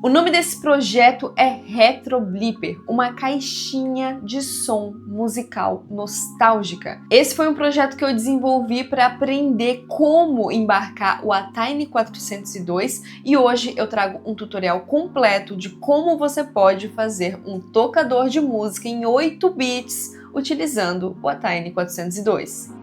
O nome desse projeto é Retro Blipper, uma caixinha de som musical nostálgica. Esse foi um projeto que eu desenvolvi para aprender como embarcar o Atayne 402 e hoje eu trago um tutorial completo de como você pode fazer um tocador de música em 8 bits utilizando o Atayne 402.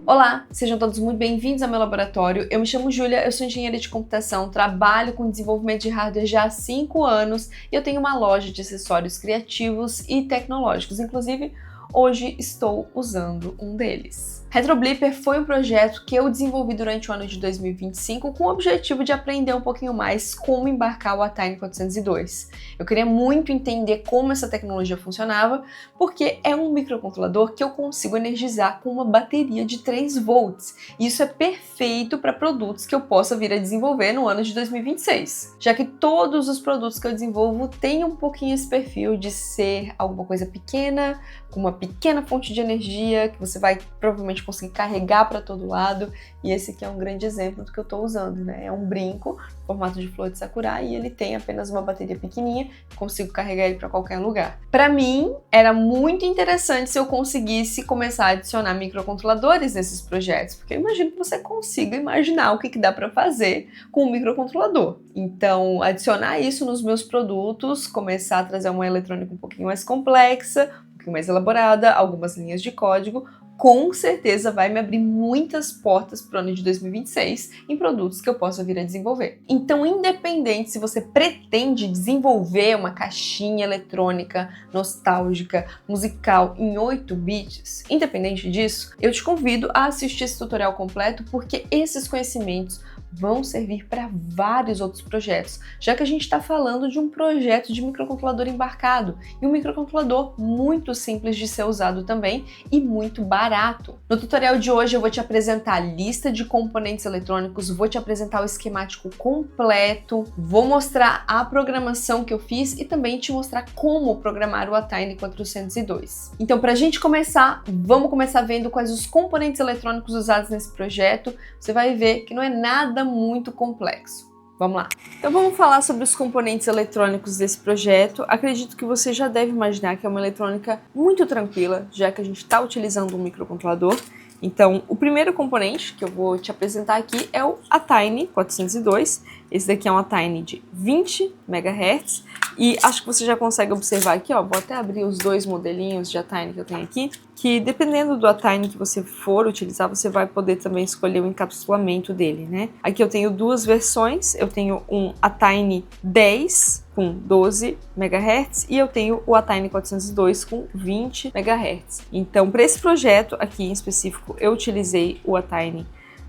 Olá, sejam todos muito bem-vindos ao meu laboratório. Eu me chamo Júlia, eu sou engenheira de computação, trabalho com desenvolvimento de hardware já há 5 anos e eu tenho uma loja de acessórios criativos e tecnológicos. Inclusive, hoje estou usando um deles. Retro Blipper foi um projeto que eu desenvolvi durante o ano de 2025 com o objetivo de aprender um pouquinho mais como embarcar o Atayne 402. Eu queria muito entender como essa tecnologia funcionava, porque é um microcontrolador que eu consigo energizar com uma bateria de 3 volts. E isso é perfeito para produtos que eu possa vir a desenvolver no ano de 2026, já que todos os produtos que eu desenvolvo têm um pouquinho esse perfil de ser alguma coisa pequena, com uma pequena fonte de energia que você vai provavelmente conseguir carregar para todo lado, e esse aqui é um grande exemplo do que eu estou usando, né? É um brinco em formato de flor de sakura e ele tem apenas uma bateria pequenininha, consigo carregar ele para qualquer lugar. Para mim, era muito interessante se eu conseguisse começar a adicionar microcontroladores nesses projetos, porque eu imagino que você consiga imaginar o que dá para fazer com um microcontrolador. Então, adicionar isso nos meus produtos, começar a trazer uma eletrônica um pouquinho mais complexa, mais elaborada, algumas linhas de código, com certeza vai me abrir muitas portas para o ano de 2026 em produtos que eu possa vir a desenvolver. Então, independente se você pretende desenvolver uma caixinha eletrônica nostálgica, musical em 8 bits, independente disso, eu te convido a assistir esse tutorial completo, porque esses conhecimentos vão servir para vários outros projetos, já que a gente está falando de um projeto de microcontrolador embarcado e um microcontrolador muito simples de ser usado também e muito barato. No tutorial de hoje eu vou te apresentar a lista de componentes eletrônicos, vou te apresentar o esquemático completo, vou mostrar a programação que eu fiz e também te mostrar como programar o Atayne 402. Então, para a gente começar, vamos começar vendo quais os componentes eletrônicos usados nesse projeto. Você vai ver que não é nada muito complexo. Vamos lá. Então vamos falar sobre os componentes eletrônicos desse projeto. Acredito que você já deve imaginar que é uma eletrônica muito tranquila, já que a gente está utilizando um microcontrolador. Então, o primeiro componente que eu vou te apresentar aqui é o Atayne 402. Esse daqui é um Atayne de 20 MHz. E acho que você já consegue observar aqui, ó, vou até abrir os dois modelinhos de Atayne que eu tenho aqui, que dependendo do Atayne que você for utilizar, você vai poder também escolher o encapsulamento dele, né? Aqui eu tenho duas versões, eu tenho um Atayne 10 com 12 MHz e eu tenho o Atayne 402 com 20 MHz. Então, para esse projeto aqui em específico, eu utilizei o Atayne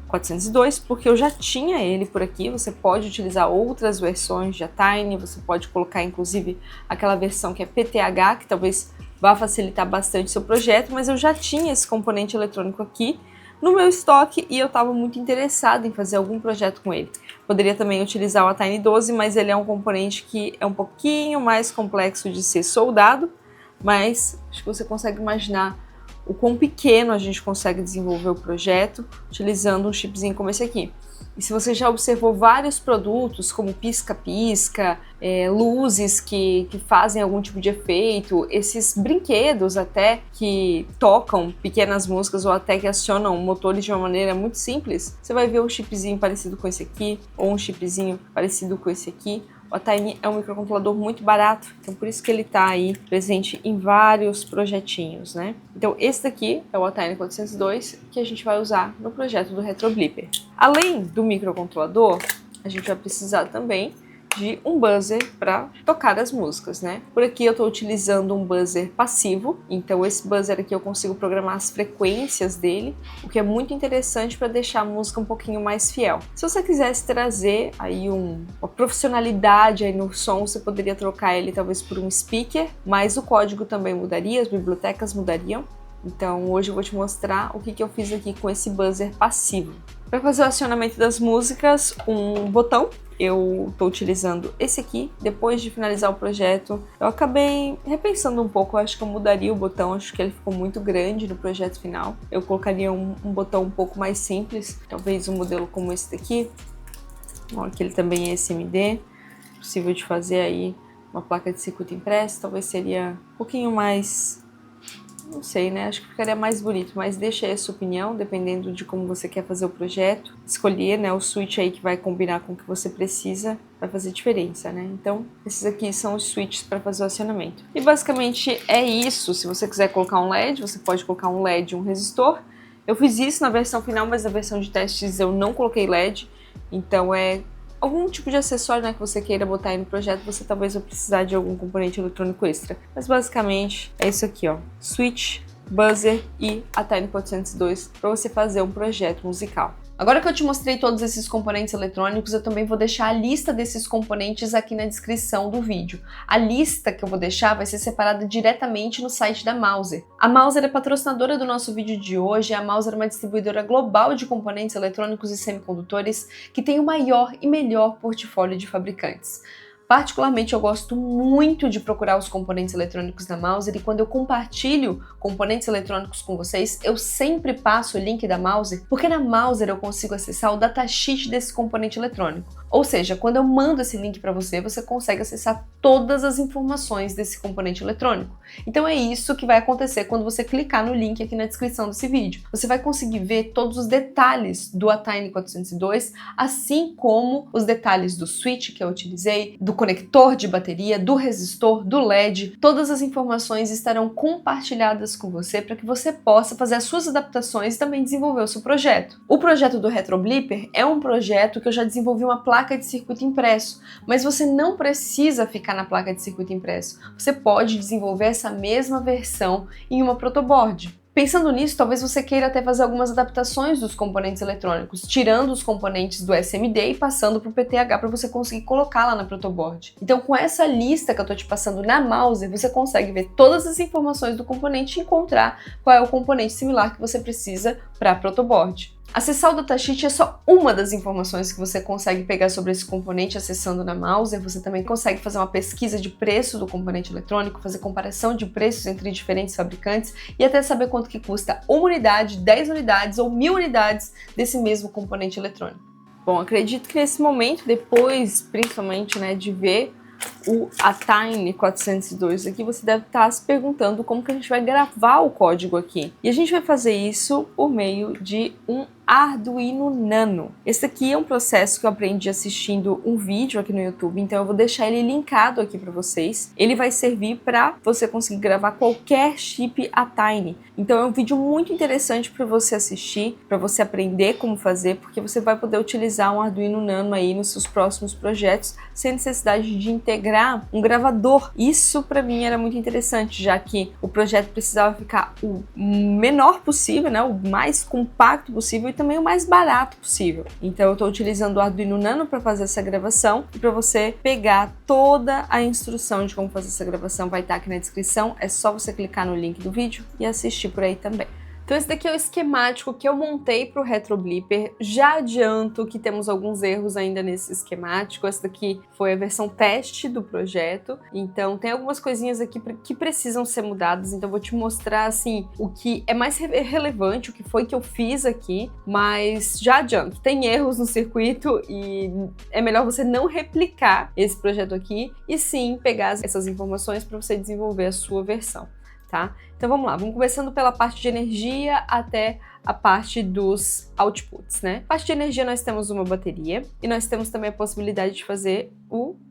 402 porque eu já tinha ele por aqui. Você pode utilizar outras versões de Atayne, você pode colocar inclusive aquela versão que é PTH, que talvez vá facilitar bastante seu projeto, mas eu já tinha esse componente eletrônico aqui no meu estoque e eu estava muito interessada em fazer algum projeto com ele. Poderia também utilizar o Atayne 12, mas ele é um componente que é um pouquinho mais complexo de ser soldado, mas acho que você consegue imaginar o quão pequeno a gente consegue desenvolver o projeto utilizando um chipzinho como esse aqui. E se você já observou vários produtos, como pisca-pisca, luzes que fazem algum tipo de efeito, esses brinquedos até que tocam pequenas músicas ou até que acionam motores de uma maneira muito simples, você vai ver um chipzinho parecido com esse aqui, ou um chipzinho parecido com esse aqui. O Atayne é um microcontrolador muito barato, então por isso que ele está aí presente em vários projetinhos, né? Então esse daqui é o Atayne 402 que a gente vai usar no projeto do Retro Blipper. Além do microcontrolador, a gente vai precisar também de um buzzer para tocar as músicas, né? Por aqui eu estou utilizando um buzzer passivo, então esse buzzer aqui eu consigo programar as frequências dele, o que é muito interessante para deixar a música um pouquinho mais fiel. Se você quisesse trazer aí uma profissionalidade aí no som, você poderia trocar ele talvez por um speaker, mas o código também mudaria, as bibliotecas mudariam. Então hoje eu vou te mostrar o que eu fiz aqui com esse buzzer passivo. Para fazer o acionamento das músicas, um botão. Eu estou utilizando esse aqui. Depois de finalizar o projeto, eu acabei repensando um pouco. Eu acho que eu mudaria o botão, acho que ele ficou muito grande no projeto final. Eu colocaria um botão um pouco mais simples, talvez um modelo como esse daqui. Ó, aqui ele também é SMD, possível de fazer aí uma placa de circuito impresso, talvez seria um pouquinho mais, não sei, né? Acho que ficaria mais bonito, mas deixa aí a sua opinião, dependendo de como você quer fazer o projeto. Escolher, né, o switch aí que vai combinar com o que você precisa, vai fazer diferença, né? Então, esses aqui são os switches para fazer o acionamento. E basicamente é isso. Se você quiser colocar um LED, você pode colocar um LED e um resistor. Eu fiz isso na versão final, mas na versão de testes eu não coloquei LED, então é algum tipo de acessório, né, que você queira botar aí no projeto, você talvez vai precisar de algum componente eletrônico extra. Mas basicamente é isso aqui, ó, switch, buzzer e a Tiny 402 para você fazer um projeto musical. Agora que eu te mostrei todos esses componentes eletrônicos, eu também vou deixar a lista desses componentes aqui na descrição do vídeo. A lista que eu vou deixar vai ser separada diretamente no site da Mouser. A Mouser é patrocinadora do nosso vídeo de hoje. A Mouser é uma distribuidora global de componentes eletrônicos e semicondutores que tem o maior e melhor portfólio de fabricantes. Particularmente, eu gosto muito de procurar os componentes eletrônicos da Mouser e quando eu compartilho componentes eletrônicos com vocês, eu sempre passo o link da Mouser, porque na Mouser eu consigo acessar o datasheet desse componente eletrônico. Ou seja, quando eu mando esse link para você, você consegue acessar todas as informações desse componente eletrônico. Então é isso que vai acontecer quando você clicar no link aqui na descrição desse vídeo. Você vai conseguir ver todos os detalhes do Atine 402, assim como os detalhes do switch que eu utilizei, do conector de bateria, do resistor, do LED. Todas as informações estarão compartilhadas com você para que você possa fazer as suas adaptações e também desenvolver o seu projeto. O projeto do RetroBlipper é um projeto que eu já desenvolvi uma placa de circuito impresso, mas você não precisa ficar na placa de circuito impresso. Você pode desenvolver essa mesma versão em uma protoboard. Pensando nisso, talvez você queira até fazer algumas adaptações dos componentes eletrônicos, tirando os componentes do SMD e passando para o PTH para você conseguir colocar lá na protoboard. Então, com essa lista que eu estou te passando na Mouser, você consegue ver todas as informações do componente e encontrar qual é o componente similar que você precisa para a protoboard. Acessar o datasheet é só uma das informações que você consegue pegar sobre esse componente acessando na Mouser. Você também consegue fazer uma pesquisa de preço do componente eletrônico, fazer comparação de preços entre diferentes fabricantes e até saber quanto que custa uma unidade, 10 unidades ou 1000 unidades desse mesmo componente eletrônico. Bom, acredito que nesse momento, depois, principalmente, né, de ver o Atine 402 aqui, você deve estar se perguntando como que a gente vai gravar o código aqui. E a gente vai fazer isso por meio de um Arduino Nano. Esse aqui é um processo que eu aprendi assistindo um vídeo aqui no YouTube, então eu vou deixar ele linkado aqui para vocês. Ele vai servir para você conseguir gravar qualquer chip Atine. Então é um vídeo muito interessante para você assistir, para você aprender como fazer, porque você vai poder utilizar um Arduino Nano aí nos seus próximos projetos, sem necessidade de integrar um gravador. Isso para mim era muito interessante, já que o projeto precisava ficar o menor possível, né, o mais compacto possível, também o mais barato possível. Então eu estou utilizando o Arduino Nano para fazer essa gravação e para você pegar toda a instrução de como fazer essa gravação vai estar aqui na descrição, é só você clicar no link do vídeo e assistir por aí também. Então esse daqui é o esquemático que eu montei para o RetroBlipper. Já adianto que temos alguns erros ainda nesse esquemático. Essa daqui foi a versão teste do projeto, então tem algumas coisinhas aqui que precisam ser mudadas, então eu vou te mostrar assim o que é mais relevante, o que foi que eu fiz aqui, mas já adianto, tem erros no circuito e é melhor você não replicar esse projeto aqui e sim pegar essas informações para você desenvolver a sua versão. Tá? Então vamos lá, vamos começando pela parte de energia até a parte dos outputs, né? Na parte de energia nós temos uma bateria e nós temos também a possibilidade de fazer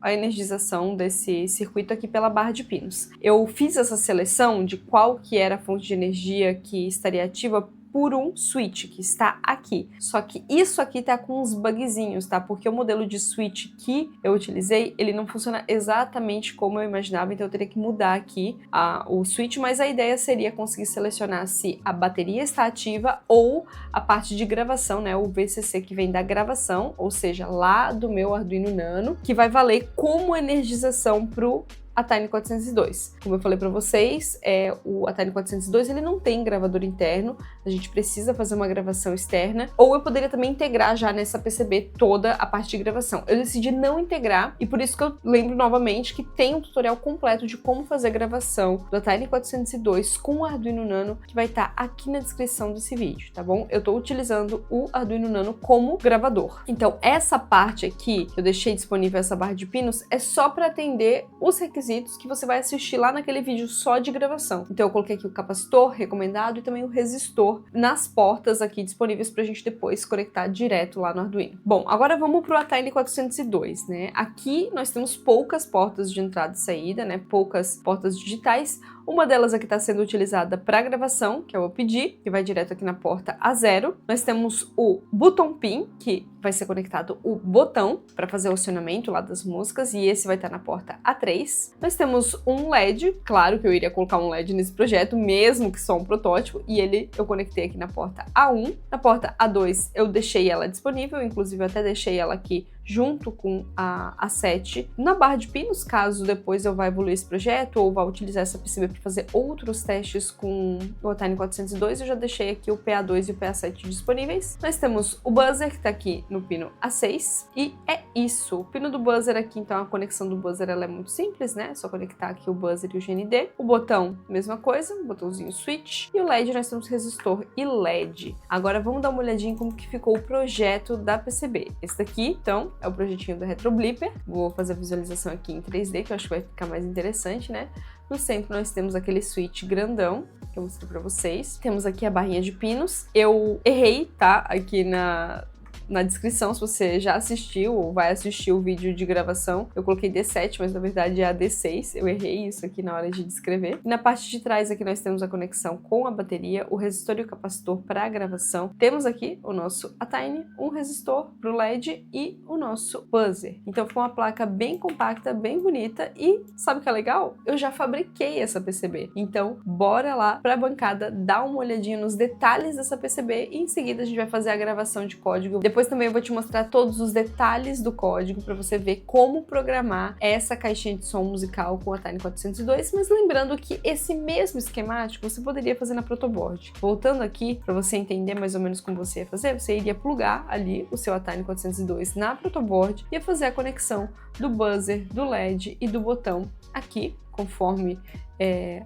a energização desse circuito aqui pela barra de pinos. Eu fiz essa seleção de qual que era a fonte de energia que estaria ativa por um switch que está aqui. Só que isso aqui tá com uns bugzinhos, tá? Porque o modelo de switch que eu utilizei, ele não funciona exatamente como eu imaginava, então eu teria que mudar aqui o switch, mas a ideia seria conseguir selecionar se a bateria está ativa ou a parte de gravação, né? O VCC que vem da gravação, ou seja, lá do meu Arduino Nano, que vai valer como energização pro Atine 402. Como eu falei para vocês, o Atine 402 ele não tem gravador interno, a gente precisa fazer uma gravação externa, ou eu poderia também integrar já nessa PCB toda a parte de gravação. Eu decidi não integrar e por isso que eu lembro novamente que tem um tutorial completo de como fazer a gravação do Atine 402 com o Arduino Nano, que vai estar aqui na descrição desse vídeo, tá bom? Eu estou utilizando o Arduino Nano como gravador. Então essa parte aqui, que eu deixei disponível essa barra de pinos, é só para atender os requisitos que você vai assistir lá naquele vídeo só de gravação. Então eu coloquei aqui o capacitor recomendado e também o resistor nas portas aqui disponíveis para a gente depois conectar direto lá no Arduino. Bom, agora vamos para o Atine 402, né? Aqui nós temos poucas portas de entrada e saída, né? Poucas portas digitais. Uma delas aqui está sendo utilizada para gravação, que é o OPD, que vai direto aqui na porta A0. Nós temos o button pin, que vai ser conectado o botão para fazer o acionamento lá das músicas, e esse vai estar na porta A3. Nós temos um LED, claro que eu iria colocar um LED nesse projeto, mesmo que só um protótipo, e eu conectei aqui na porta A1. Na porta A2 eu deixei ela disponível, inclusive eu até deixei ela aqui junto com a A7 na barra de pinos, caso depois eu vá evoluir esse projeto ou vá utilizar essa PCB para fazer outros testes com o Atine 402, eu já deixei aqui o PA2 e o PA7 disponíveis. Nós temos o buzzer que está aqui no pino A6 e é isso. O pino do buzzer aqui, então a conexão do buzzer ela é muito simples, né? É só conectar aqui o buzzer e o GND. O botão, mesma coisa, botãozinho switch. E o LED nós temos resistor e LED. Agora vamos dar uma olhadinha em como que ficou o projeto da PCB. Esse daqui, então, é o projetinho do RetroBlipper. Vou fazer a visualização aqui em 3D, que eu acho que vai ficar mais interessante, né? No centro nós temos aquele switch grandão, que eu mostrei pra vocês. Temos aqui a barrinha de pinos. Eu errei, tá? Aqui na descrição, se você já assistiu ou vai assistir o vídeo de gravação, eu coloquei D7, mas na verdade é a D6, eu errei isso aqui na hora de descrever. E na parte de trás aqui nós temos a conexão com a bateria, o resistor e o capacitor para a gravação. Temos aqui o nosso Atine, um resistor para o LED e o nosso buzzer. Então ficou uma placa bem compacta, bem bonita e sabe o que é legal? Eu já fabriquei essa PCB. Então bora lá para a bancada dar uma olhadinha nos detalhes dessa PCB e em seguida a gente vai fazer a gravação de código. Depois também eu vou te mostrar todos os detalhes do código para você ver como programar essa caixinha de som musical com o Atine 402, mas lembrando que esse mesmo esquemático você poderia fazer na protoboard. Voltando aqui, para você entender mais ou menos como você ia fazer, você iria plugar ali o seu Atine 402 na protoboard e ia fazer a conexão do buzzer, do LED e do botão aqui, conforme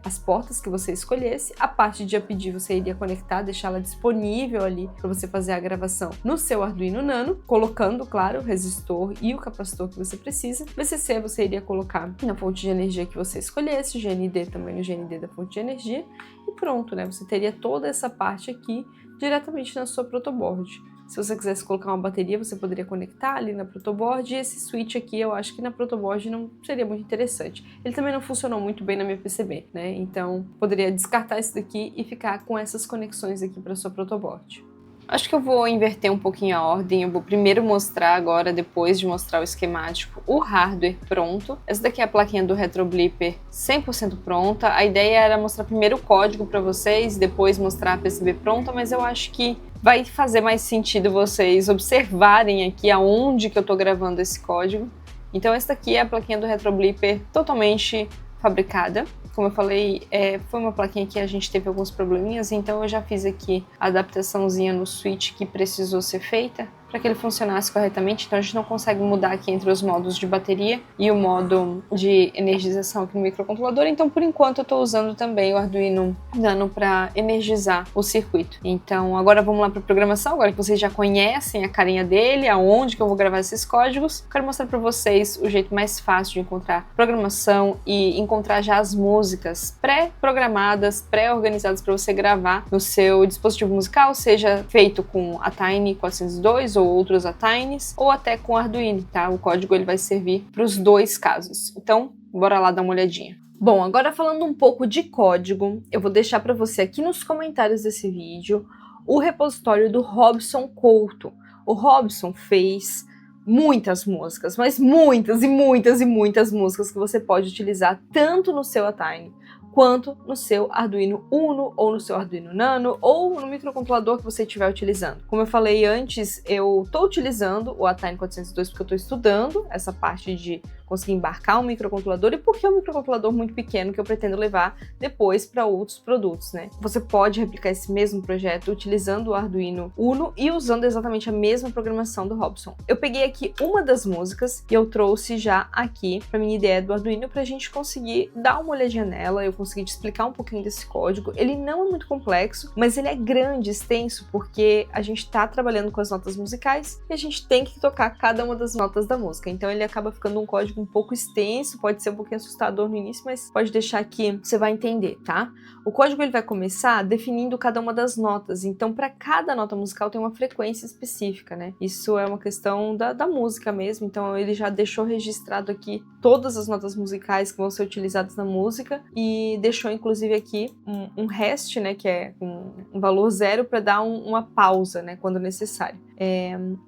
as portas que você escolhesse. A parte de APD você iria conectar, deixá-la disponível ali para você fazer a gravação no seu Arduino Nano, colocando, claro, o resistor e o capacitor que você precisa. VCC você iria colocar na fonte de energia que você escolhesse, o GND também no GND da fonte de energia, e pronto, né? Você teria toda essa parte aqui diretamente na sua protoboard. Se você quisesse colocar uma bateria, você poderia conectar ali na protoboard, e esse switch aqui eu acho que na protoboard não seria muito interessante. Ele também não funcionou muito bem na minha PCB, né? Então poderia descartar esse daqui e ficar com essas conexões aqui para sua protoboard. Acho que eu vou inverter um pouquinho a ordem. Eu vou primeiro mostrar agora, depois de mostrar o esquemático, o hardware pronto. Essa daqui é a plaquinha do RetroBlipper 100% pronta. A ideia era mostrar primeiro o código para vocês, depois mostrar a PCB pronta, mas eu acho que vai fazer mais sentido vocês observarem aqui aonde que eu tô gravando esse código. Então essa daqui é a plaquinha do RetroBlipper totalmente fabricada. Como eu falei, foi uma plaquinha que a gente teve alguns probleminhas, então eu já fiz aqui a adaptaçãozinha no switch que precisou ser feita para que ele funcionasse corretamente. Então a gente não consegue mudar aqui entre os modos de bateria e o modo de energização aqui no microcontrolador, então por enquanto eu estou usando também o Arduino Nano para energizar o circuito. Então agora vamos lá para a programação, agora que vocês já conhecem a carinha dele, aonde que eu vou gravar esses códigos, eu quero mostrar para vocês o jeito mais fácil de encontrar programação e encontrar já as músicas pré-programadas, pré-organizadas para você gravar no seu dispositivo musical, seja feito com Atine 402 ou outros Atines, ou até com Arduino, tá? O código ele vai servir para os dois casos. Então, bora lá dar uma olhadinha. Bom, agora falando um pouco de código, eu vou deixar para você aqui nos comentários desse vídeo o repositório do Robson Couto. O Robson fez muitas músicas, mas muitas e muitas e muitas músicas que você pode utilizar tanto no seu Atine quanto no seu Arduino Uno ou no seu Arduino Nano ou no microcontrolador que você estiver utilizando. Como eu falei antes, eu estou utilizando o Atine 402 porque eu estou estudando essa parte de conseguir embarcar um microcontrolador e porque é um microcontrolador muito pequeno que eu pretendo levar depois para outros produtos, né? Você pode replicar esse mesmo projeto utilizando o Arduino Uno e usando exatamente a mesma programação do Robson. Eu peguei aqui uma das músicas e eu trouxe já aqui para minha ideia do Arduino para a gente conseguir dar uma olhadinha nela, eu consegui te explicar um pouquinho desse código. Ele não é muito complexo, mas ele é grande, extenso, porque a gente está trabalhando com as notas musicais e a gente tem que tocar cada uma das notas da música. Então ele acaba ficando um código um pouco extenso, pode ser um pouquinho assustador no início, mas pode deixar que você vai entender, tá? O código ele vai começar definindo cada uma das notas, então para cada nota musical tem uma frequência específica, né? Isso é uma questão da música mesmo, então ele já deixou registrado aqui todas as notas musicais que vão ser utilizadas na música e deixou inclusive aqui um rest, né, que é um valor zero para dar uma pausa, né, quando necessário.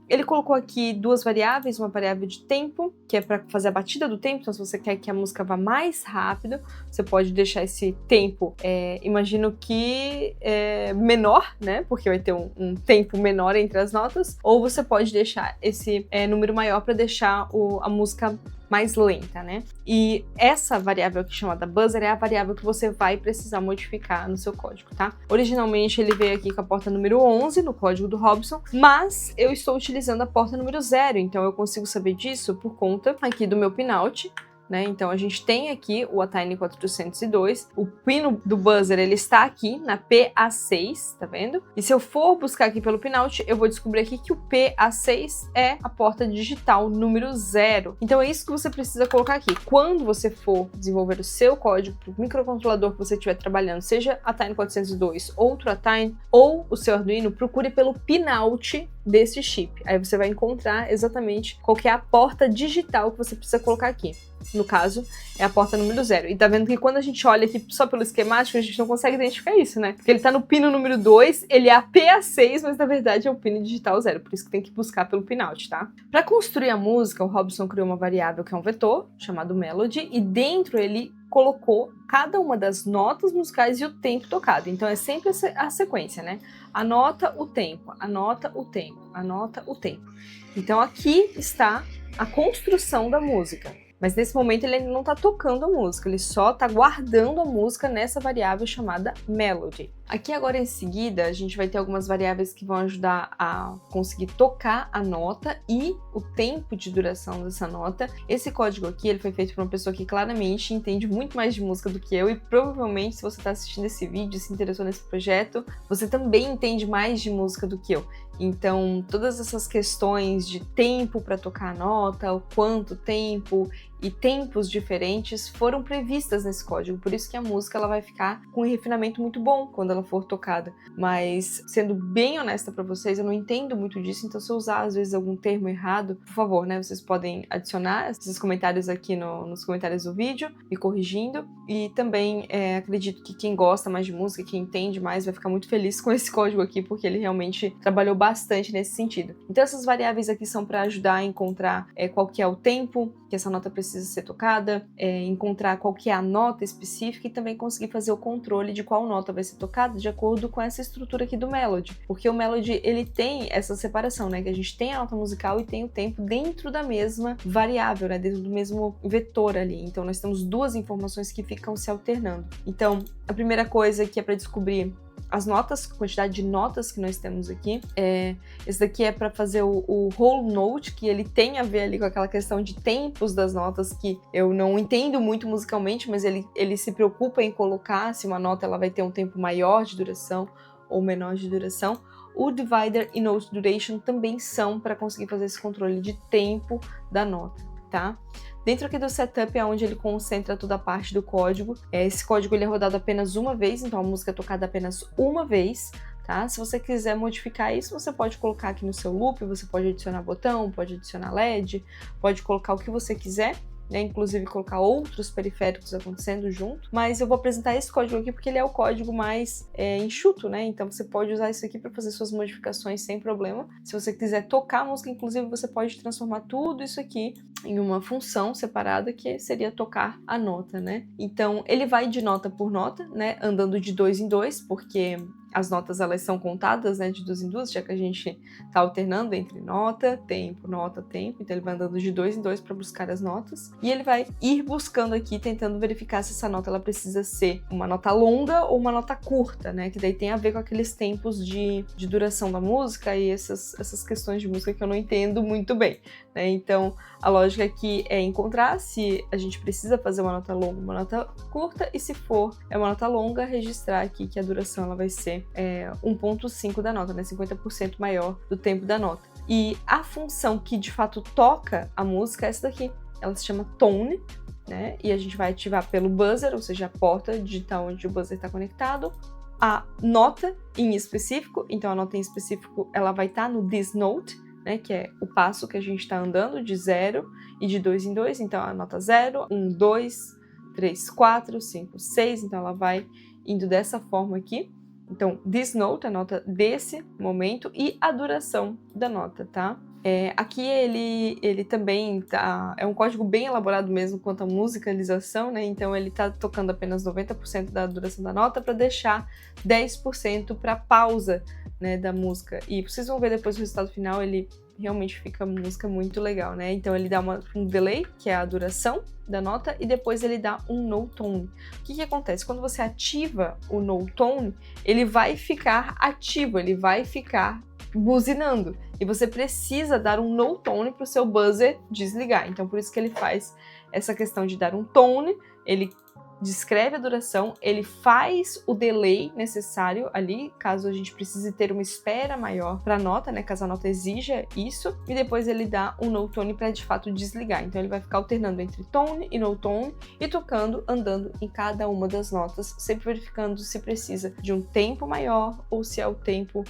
Ele colocou aqui duas variáveis, uma variável de tempo, que é para fazer a batida do tempo, então se você quer que a música vá mais rápido, você pode deixar esse tempo, imagino que menor, né, porque vai ter um tempo menor entre as notas, ou você pode deixar esse número maior para deixar a música mais lenta, né? E essa variável aqui chamada buzzer é a variável que você vai precisar modificar no seu código, tá? Originalmente ele veio aqui com a porta número 11 no código do Robson, mas eu estou utilizando a porta número 0, então eu consigo saber disso por conta aqui do meu pinout, né? Então a gente tem aqui o Atine 402, o pino do buzzer ele está aqui na PA6, tá vendo? E se eu for buscar aqui pelo pinout, eu vou descobrir aqui que o PA6 é a porta digital número 0. Então é isso que você precisa colocar aqui. Quando você for desenvolver o seu código para o microcontrolador que você estiver trabalhando, seja Atine 402, outro Atine ou o seu Arduino, procure pelo pinout desse chip. Aí você vai encontrar exatamente qual que é a porta digital que você precisa colocar aqui. No caso, é a porta número 0. E tá vendo que quando a gente olha aqui só pelo esquemático, a gente não consegue identificar isso, né? Porque ele tá no pino número 2, ele é a PA6, mas na verdade é o pino digital 0. Por isso que tem que buscar pelo pinout, tá? Para construir a música, o Robson criou uma variável que é um vetor, chamado melody, e dentro ele colocou cada uma das notas musicais e o tempo tocado. Então é sempre a sequência, né? A nota, o tempo, a nota, o tempo, a nota, o tempo. Então aqui está a construção da música. Mas nesse momento ele ainda não está tocando a música, ele só está guardando a música nessa variável chamada melody. Aqui agora em seguida a gente vai ter algumas variáveis que vão ajudar a conseguir tocar a nota e o tempo de duração dessa nota. Esse código aqui ele foi feito por uma pessoa que claramente entende muito mais de música do que eu e provavelmente se você está assistindo esse vídeo e se interessou nesse projeto, você também entende mais de música do que eu. Então todas essas questões de tempo para tocar a nota, o quanto tempo e tempos diferentes foram previstas nesse código, por isso que a música ela vai ficar com um refinamento muito bom quando ela for tocada. Mas, sendo bem honesta para vocês, eu não entendo muito disso, então se eu usar às vezes algum termo errado, por favor, né, vocês podem adicionar esses comentários aqui nos comentários do vídeo, me corrigindo, e também acredito que quem gosta mais de música, quem entende mais, vai ficar muito feliz com esse código aqui, porque ele realmente trabalhou bastante nesse sentido. Então essas variáveis aqui são para ajudar a encontrar qual que é o tempo que essa nota precisa ser tocada, encontrar qual que é a nota específica e também conseguir fazer o controle de qual nota vai ser tocada de acordo com essa estrutura aqui do Melody, porque o Melody ele tem essa separação, né, que a gente tem a nota musical e tem o tempo dentro da mesma variável, né, dentro do mesmo vetor ali, então nós temos duas informações que ficam se alternando. Então a primeira coisa que é para descobrir as notas, a quantidade de notas que nós temos aqui. Esse daqui é para fazer o whole note, que ele tem a ver ali com aquela questão de tempos das notas, que eu não entendo muito musicalmente, mas ele se preocupa em colocar se uma nota ela vai ter um tempo maior de duração ou menor de duração. O divider e note duration também são para conseguir fazer esse controle de tempo da nota, tá? Dentro aqui do setup é onde ele concentra toda a parte do código. Esse código ele é rodado apenas uma vez, então a música é tocada apenas uma vez, tá? Se você quiser modificar isso, você pode colocar aqui no seu loop, você pode adicionar botão, pode adicionar LED, pode colocar o que você quiser. né? Inclusive colocar outros periféricos acontecendo junto. Mas eu vou apresentar esse código aqui porque ele é o código mais enxuto, né? Então você pode usar isso aqui para fazer suas modificações sem problema. Se você quiser tocar a música, inclusive, você pode transformar tudo isso aqui em uma função separada, que seria tocar a nota, né? Então ele vai de nota por nota, né? Andando de 2 em 2, porque as notas elas são contadas, né, de 2 em 2, já que a gente tá alternando entre nota, tempo, então ele vai andando de 2 em 2 para buscar as notas, e ele vai ir buscando aqui, tentando verificar se essa nota ela precisa ser uma nota longa ou uma nota curta, né, que daí tem a ver com aqueles tempos de duração da música e essas questões de música que eu não entendo muito bem, né, então a lógica aqui é encontrar se a gente precisa fazer uma nota longa, uma nota curta, e se for uma nota longa, registrar aqui que a duração ela vai ser 1.5 da nota, né? 50% maior do tempo da nota. E a função que de fato toca a música é essa daqui. Ela se chama tone, né? E a gente vai ativar pelo buzzer, ou seja, a porta digital onde o buzzer está conectado. A nota em específico, então a nota em específico ela vai estar no this note, né? Que é o passo que a gente está andando de 0 e de 2 em 2. Então a nota 0, 1, 2, 3, 4, 5, 6. Então ela vai indo dessa forma aqui. Então, this note, a nota desse momento, e a duração da nota, tá? Aqui ele também é um código bem elaborado mesmo quanto à musicalização, né? Então ele tá tocando apenas 90% da duração da nota para deixar 10% para pausa, né, da música. E vocês vão ver depois o resultado final, ele realmente fica uma música muito legal, né? Então ele dá um delay, que é a duração da nota, e depois ele dá um no tone. O que acontece? Quando você ativa o no tone, ele vai ficar ativo, ele vai ficar buzinando. E você precisa dar um no tone para o seu buzzer desligar. Então por isso que ele faz essa questão de dar um tone, ele descreve a duração, ele faz o delay necessário ali, caso a gente precise ter uma espera maior para a nota, né, caso a nota exija isso, e depois ele dá um no tone para de fato desligar. Então ele vai ficar alternando entre tone e no tone e tocando, andando em cada uma das notas, sempre verificando se precisa de um tempo maior ou se é o tempo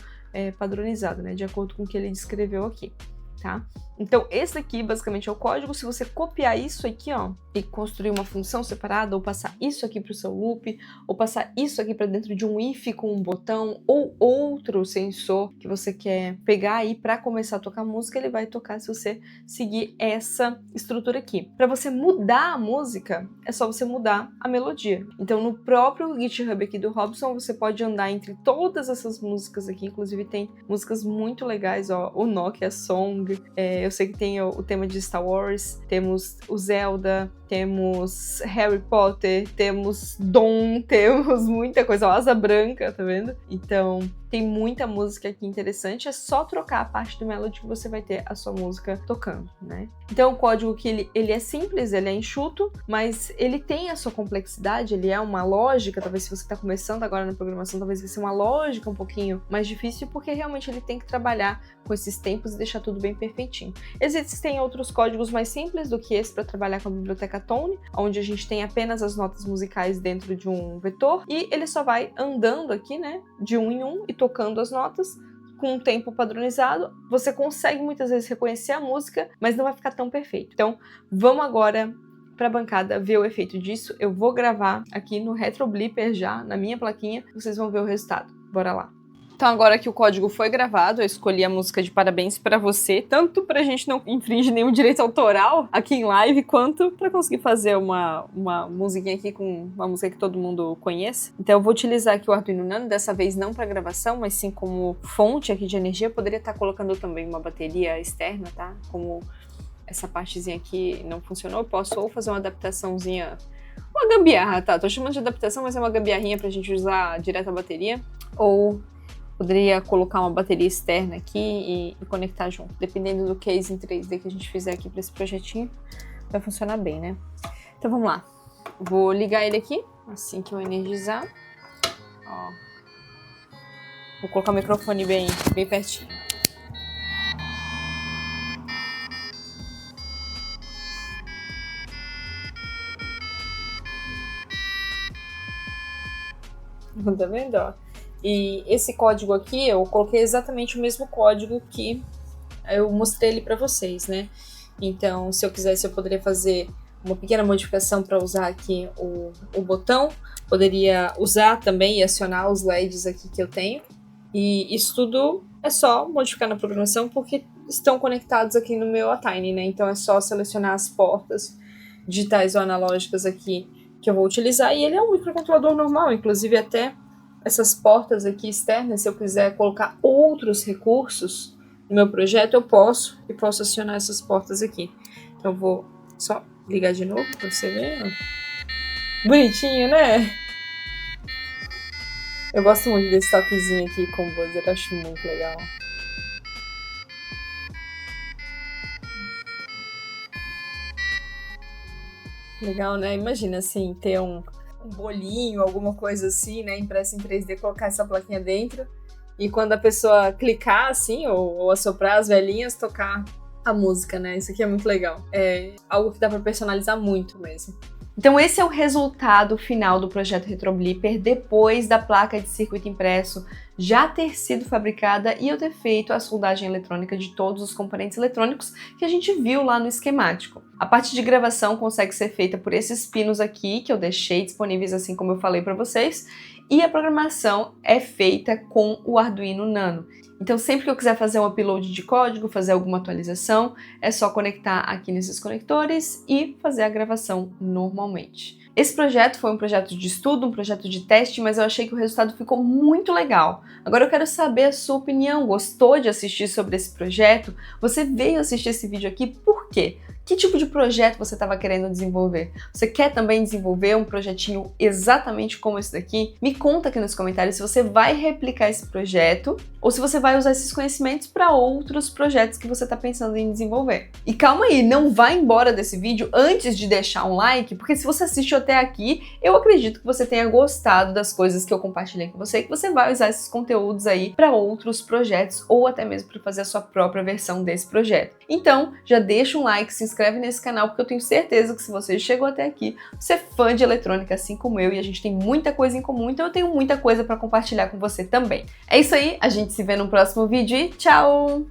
padronizado, né, de acordo com o que ele descreveu aqui. Tá? Então esse aqui basicamente é o código. Se você copiar isso aqui, ó, e construir uma função separada, ou passar isso aqui para o seu loop, ou passar isso aqui para dentro de um if com um botão, ou outro sensor que você quer pegar aí para começar a tocar música, ele vai tocar se você seguir essa estrutura aqui. Para você mudar a música, é só você mudar a melodia. Então no próprio GitHub aqui do Robson, você pode andar entre todas essas músicas aqui, inclusive tem músicas muito legais, ó, o Nokia Song, eu sei que tem o tema de Star Wars, temos o Zelda, temos Harry Potter, temos Dom, temos muita coisa, ó, Asa Branca, tá vendo? Então tem muita música aqui interessante, é só trocar a parte do melody que você vai ter a sua música tocando, né? Então o código que ele é simples, ele é enxuto, mas ele tem a sua complexidade, ele é uma lógica, talvez se você está começando agora na programação, talvez vai ser uma lógica um pouquinho mais difícil, porque realmente ele tem que trabalhar com esses tempos e deixar tudo bem perfeitinho. Existem outros códigos mais simples do que esse para trabalhar com a biblioteca Tone, onde a gente tem apenas as notas musicais dentro de um vetor, e ele só vai andando aqui, né, de um em um, e tocando as notas com um tempo padronizado. Você consegue muitas vezes reconhecer a música, mas não vai ficar tão perfeito. Então, vamos agora para a bancada ver o efeito disso. Eu vou gravar aqui no RetroBlipper já, na minha plaquinha, vocês vão ver o resultado. Bora lá! Então agora que o código foi gravado, eu escolhi a música de Parabéns Pra Você, tanto pra gente não infringir nenhum direito autoral aqui em live, quanto pra conseguir fazer uma musiquinha aqui com uma música que todo mundo conheça. Então eu vou utilizar aqui o Arduino Nano, dessa vez não pra gravação, mas sim como fonte aqui de energia. Eu poderia estar colocando também uma bateria externa, tá? Como essa partezinha aqui não funcionou, eu posso ou fazer uma adaptações,inha, uma gambiarra, tá? Tô chamando de adaptação, mas é uma gambiarrinha pra gente usar direto a bateria, ou poderia colocar uma bateria externa aqui e conectar junto. Dependendo do case em 3D que a gente fizer aqui para esse projetinho, vai funcionar bem, né? Então vamos lá. Vou ligar ele aqui, assim que eu energizar. Ó. Vou colocar o microfone bem pertinho. Tá vendo, ó? E esse código aqui, eu coloquei exatamente o mesmo código que eu mostrei ele para vocês, né? Então, se eu quisesse, eu poderia fazer uma pequena modificação para usar aqui o botão. Poderia usar também e acionar os LEDs aqui que eu tenho. E isso tudo é só modificar na programação porque estão conectados aqui no meu Atine, né? Então é só selecionar as portas digitais ou analógicas aqui que eu vou utilizar. E ele é um microcontrolador normal, inclusive até essas portas aqui externas, se eu quiser colocar outros recursos no meu projeto, eu posso acionar essas portas aqui. Então eu vou só ligar de novo para você ver. Bonitinho, né? Eu gosto muito desse toquezinho aqui com o buzzer, acho muito legal. Legal, né? Imagina, assim, ter um bolinho, alguma coisa assim, né? Impresso em 3D, colocar essa plaquinha dentro. E quando a pessoa clicar, assim, ou assoprar as velhinhas, tocar a música, né? Isso aqui é muito legal. É algo que dá pra personalizar muito mesmo. Então esse é o resultado final do projeto Retroblipper depois da placa de circuito impresso já ter sido fabricada e eu ter feito a soldagem eletrônica de todos os componentes eletrônicos que a gente viu lá no esquemático. A parte de gravação consegue ser feita por esses pinos aqui, que eu deixei disponíveis assim como eu falei para vocês, e a programação é feita com o Arduino Nano. Então sempre que eu quiser fazer um upload de código, fazer alguma atualização, é só conectar aqui nesses conectores e fazer a gravação normalmente. Esse projeto foi um projeto de estudo, um projeto de teste, mas eu achei que o resultado ficou muito legal. Agora eu quero saber a sua opinião. Gostou de assistir sobre esse projeto? Você veio assistir esse vídeo aqui por quê? Que tipo de projeto você estava querendo desenvolver? Você quer também desenvolver um projetinho exatamente como esse daqui? Me conta aqui nos comentários se você vai replicar esse projeto ou se você vai usar esses conhecimentos para outros projetos que você está pensando em desenvolver. E calma aí, não vá embora desse vídeo antes de deixar um like, porque se você assistiu até aqui, eu acredito que você tenha gostado das coisas que eu compartilhei com você e que você vai usar esses conteúdos aí para outros projetos ou até mesmo para fazer a sua própria versão desse projeto. Então, já deixa um like, se inscreve nesse canal, porque eu tenho certeza que se você chegou até aqui, você é fã de eletrônica assim como eu e a gente tem muita coisa em comum, então eu tenho muita coisa para compartilhar com você também. É isso aí, a gente se vê no próximo vídeo e tchau!